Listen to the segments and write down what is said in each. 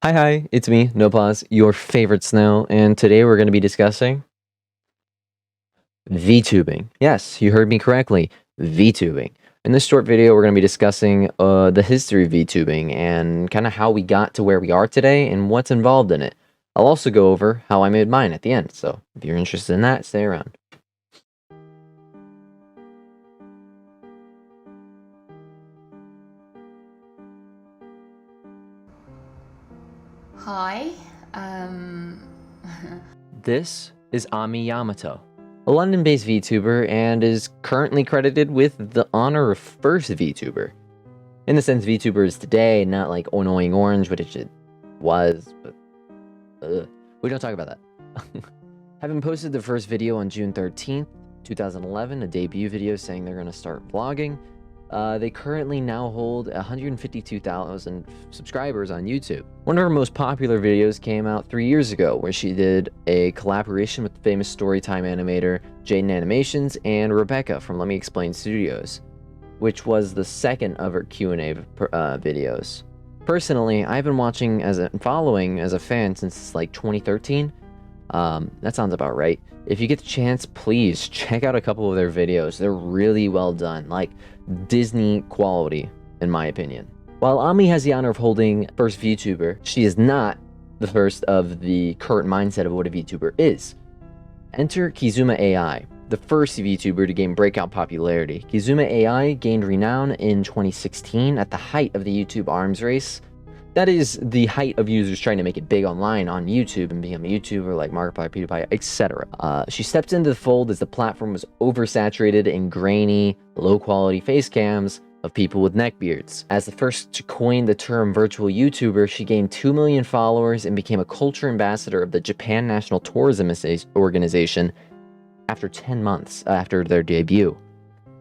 Hi, it's me, No Pause, your favorite Snow, and today we're going to be discussing VTubing. Yes, you heard me correctly, VTubing. In this short video, we're going to be discussing the history of VTubing and kind of how we got to where we are today and what's involved in it. I'll also go over how I made mine at the end, so if you're interested in that, stay around. Hi, This is Ami Yamato, a London-based VTuber, and is currently credited with the honor of first VTuber. In the sense VTuber is today, not like Annoying Orange, which it was, but we don't talk about that. Having posted the first video on June 13th, 2011, a debut video saying they're going to start vlogging, they currently now hold 152,000 subscribers on YouTube. One of her most popular videos came out 3 years ago, where she did a collaboration with the famous storytime animator JaidenAnimations and Rebecca from LetMeExplainStudios, which was the second of her Q&A videos. Personally, I've been watching following as a fan since like 2013. That sounds about right. If you get the chance, please check out a couple of their videos. They're really well done, like Disney quality, in my opinion. While Ami has the honor of holding first VTuber, she is not the first of the current mindset of what a VTuber is. Enter Kizuma AI, the first VTuber to gain breakout popularity. Kizuma AI gained renown in 2016 at the height of the YouTube arms race. That is the height of users trying to make it big online on YouTube and become a YouTuber like Markiplier, PewDiePie, etc. She stepped into the fold as the platform was oversaturated in grainy, low-quality face cams of people with neckbeards. As the first to coin the term virtual YouTuber, she gained 2 million followers and became a culture ambassador of the Japan National Tourism Organization after 10 months after their debut.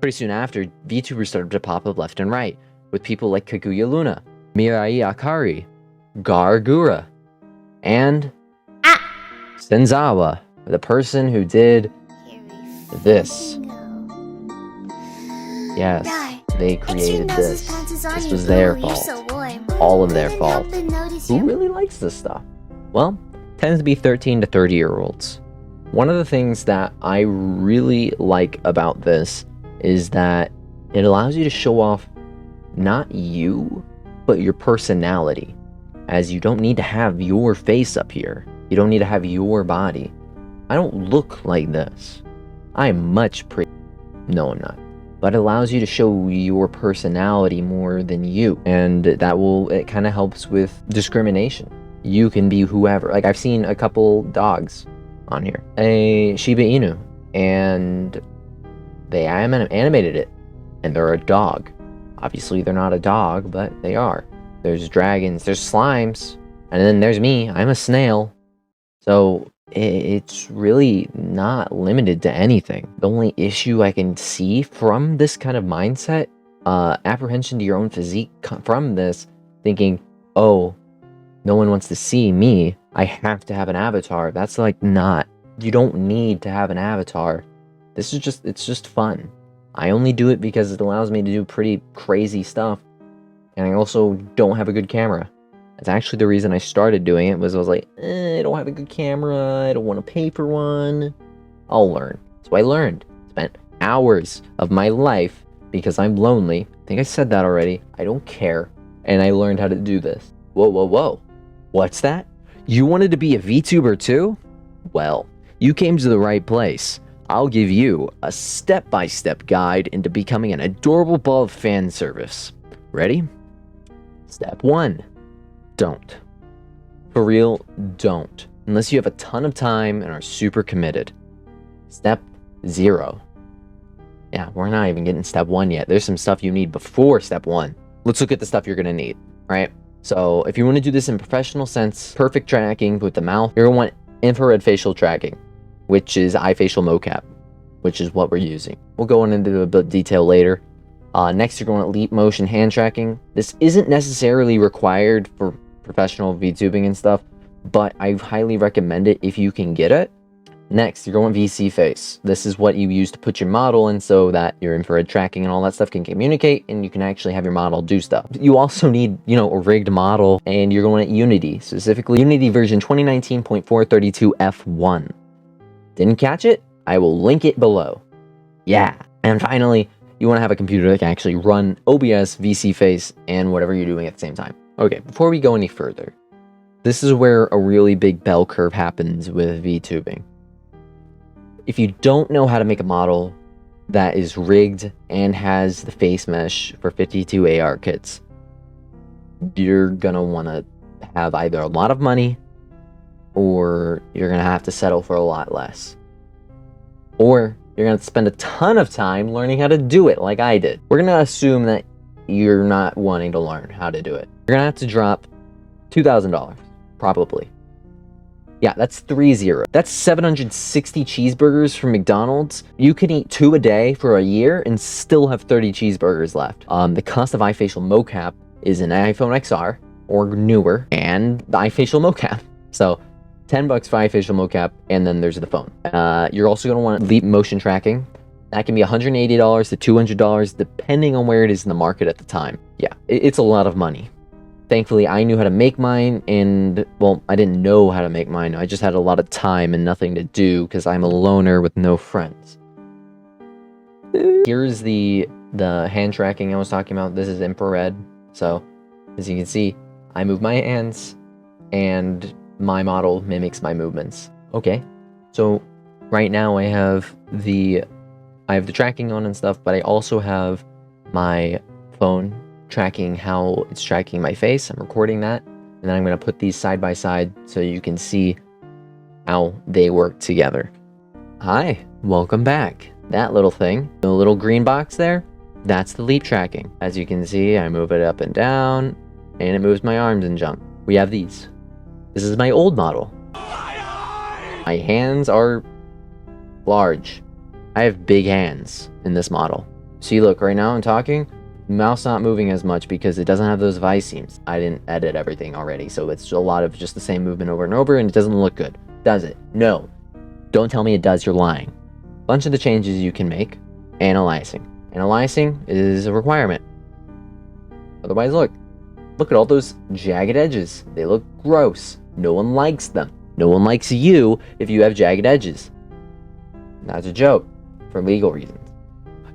Pretty soon after, VTubers started to pop up left and right, with people like KaguyaLuna, Mirai Akari, GawrGura, and Senzawa, the person who did this. Yes, they created this. This was their fault. All of their fault. Who really likes this stuff? Well, tends to be 13 to 30-year-olds. One of the things that I really like about this is that it allows you to show off not you, but your personality, as you don't need to have your face up here. You don't need to have your body. I don't look like this. I'm much No, I'm not. But it allows you to show your personality more than you. And it kind of helps with discrimination. You can be whoever. Like, I've seen a couple dogs on here. A Shiba Inu. And they animated it. And they're a dog. Obviously, they're not a dog, but they are. There's dragons, there's slimes, and then there's me. I'm a snail. So it's really not limited to anything. The only issue I can see from this kind of mindset, apprehension to your own physique from this, thinking, oh, no one wants to see me, I have to have an avatar. That's like not. You don't need to have an avatar. It's just fun. I only do it because it allows me to do pretty crazy stuff. And I also don't have a good camera. That's actually the reason I started doing it, was I was like, I don't have a good camera, I don't want to pay for one. I'll learn. So I learned. Spent hours of my life because I'm lonely. I think I said that already. I don't care. And I learned how to do this. Whoa. What's that? You wanted to be a VTuber too? Well, you came to the right place. I'll give you a step-by-step guide into becoming an adorable ball of fan service. Ready? Step 1. Don't. For real, don't. Unless you have a ton of time and are super committed. Step 0. Yeah, we're not even getting step 1 yet. There's some stuff you need before step 1. Let's look at the stuff you're going to need, right? So if you want to do this in professional sense, perfect tracking with the mouth, you're going to want infrared facial tracking, which is eye facial mocap, which is what we're using. We'll go into a bit of detail later. Next, you're going to leap motion hand tracking. This isn't necessarily required for professional VTubing and stuff, but I highly recommend it if you can get it. Next, you're going VSeeFace. This is what you use to put your model in so that your infrared tracking and all that stuff can communicate, and you can actually have your model do stuff. You also need, you know, a rigged model, and you're going at Unity, specifically Unity version 2019.432F1. Didn't catch it? I will link it below. Yeah. And finally, you want to have a computer that can actually run OBS, VSeeFace, and whatever you're doing at the same time. Okay, before we go any further, this is where a really big bell curve happens with VTubing. If you don't know how to make a model that is rigged and has the face mesh for 52 AR kits, you're gonna want to have either a lot of money or you're gonna have to settle for a lot less. Or you're gonna spend a ton of time learning how to do it like I did. We're gonna assume that you're not wanting to learn how to do it. You're gonna have to drop $2,000, probably. Yeah, that's 30. That's 760 cheeseburgers from McDonald's. You can eat 2 a day for a year and still have 30 cheeseburgers left. The cost of iFacial mocap is an iPhone XR or newer and the iFacial mocap. So $10 for iFacial mocap, and then there's the phone. You're also going to want Leap motion tracking. That can be $180 to $200 depending on where it is in the market at the time. Yeah, it's a lot of money. Thankfully, I knew how to make mine, and, well, I didn't know how to make mine. I just had a lot of time and nothing to do because I'm a loner with no friends. Here's the hand tracking I was talking about. This is infrared. So, as you can see, I move my hands, and my model mimics my movements. Okay, so right now I have the tracking on and stuff, but I also have my phone tracking how it's tracking my face. I'm recording that, and then I'm going to put these side by side so you can see how they work together. Hi, welcome back. That little thing, the little green box there, that's the leap tracking. As you can see, I move it up and down, and it moves my arms and jump. We have these. This is my old model. My hands are large. I have big hands in this model. See, look, right now I'm talking, mouse not moving as much because it doesn't have those vice seams. I didn't edit everything already, so it's a lot of just the same movement over and over, and it doesn't look good. Does it? No. Don't tell me it does, you're lying. Bunch of the changes you can make. Analyzing. Analyzing is a requirement. Otherwise, look at all those jagged edges. They look gross. No one likes them. No one likes you if you have jagged edges. That's a joke, for legal reasons.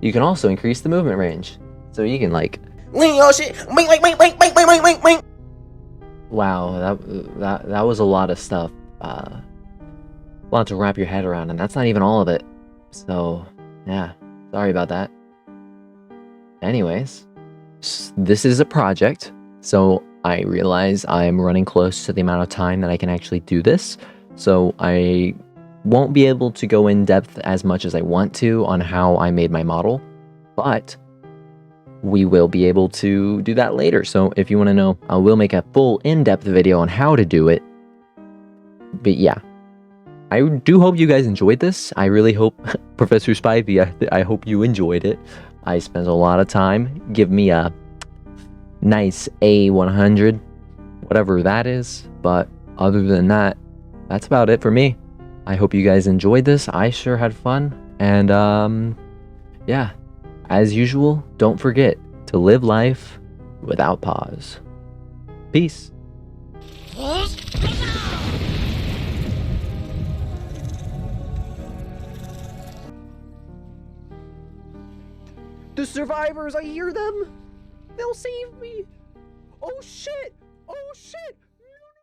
You can also increase the movement range. So you can like, wow, that was a lot of stuff. A lot to wrap your head around, and that's not even all of it. So yeah, sorry about that. Anyways, this is a project, so I realize I'm running close to the amount of time that I can actually do this. So I won't be able to go in depth as much as I want to on how I made my model, but we will be able to do that later. So if you want to know, I will make a full in-depth video on how to do it. But yeah, I do hope you guys enjoyed this. I really hope, Professor Spivey, I hope you enjoyed it. I spent a lot of time. Give me a nice A100, whatever that is. But other than that, that's about it for me. I hope you guys enjoyed this. I sure had fun. And yeah, as usual, don't forget to live life without pause. Peace. The survivors, I hear them. They'll save me. Oh shit. Oh shit.